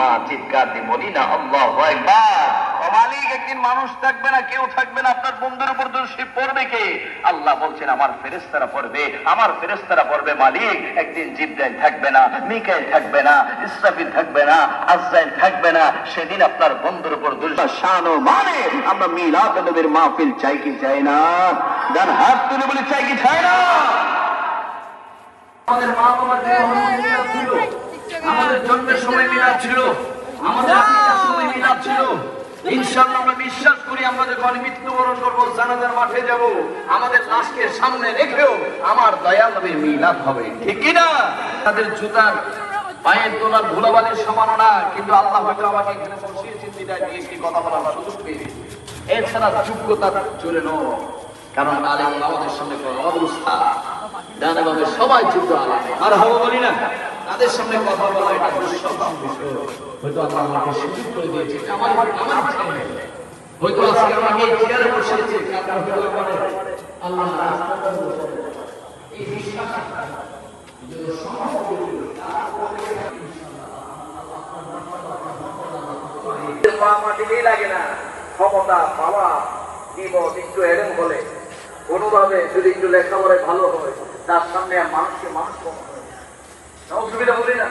মা চিৎকার দিয়ে বলি না আল্লাহু আকবার। মালিক একদিন মানুষ থাকবে না, কেউ থাকবে না, আপনার বন্ধুর উপর দোষী পড়বে কে? আল্লাহ বলছেন আমার ফেরেশতারা পড়বে, আমার ফেরেশতারা পড়বে। মালিক একদিন জিবরাইল থাকবে না, মিকাইল থাকবে না, ইসরাফিল থাকবে না, আজরাইল থাকবে না। সেদিন আপনার বন্ধুর উপর দোষ শান ও মানে আমরা মিলাদ নবীর মাহফিল চাই কি চাই না? যার হাত তুলে বলি চাই কি চাই না? আমাদের মা বাবার মিলাদ ছিল, আমাদের জন্মের সময় মিলাদ ছিল, আমাদের আকিদার সময় মিলাদ ছিল। ইনশাআল্লাহ আমরা বিশ্বাস করি আমরা যখন মৃত্যুবরণ করবো, জানাজার মাঠে যাব, আমাদের লাশকে সামনে রেখেও আমার দয়াল নবীর মিলাদ হবে, ঠিক কি না? তাদের জুতার পায়ের তোলার ধুলাবালির সমান না, কিন্তু আল্লাহ হয়তো আমাকে এখানে বসিয়েছেন বিদায় দিয়ে একটি কথা বলার সুযোগ পেয়ে। এছাড়া যোগ্যতা চলে নয়, কারণ আলেম আমাদের সামনে অবস্থা ডানে বামে সবাই যুদ্ধ আলেম আর হবো বলি না, তাদের সামনে কথা বলা এটা দুঃসম্ভব বিষয়। হয়তো আল্লাহ আমাকে সুযোগ করে দিয়েছে, আমার হয়তো আজকে আমাকে এই চেয়ারে বসিয়েছে, আল্লাহ এই বিশ্বাস লাগে না। ক্ষমতা পাওয়া জীবন একটু এরম বলে কোনোভাবে যদি একটু লেখাপড়ায় ভালো হয়, তার সামনে মানুষকে মানুষ অসুবিধা বলি না।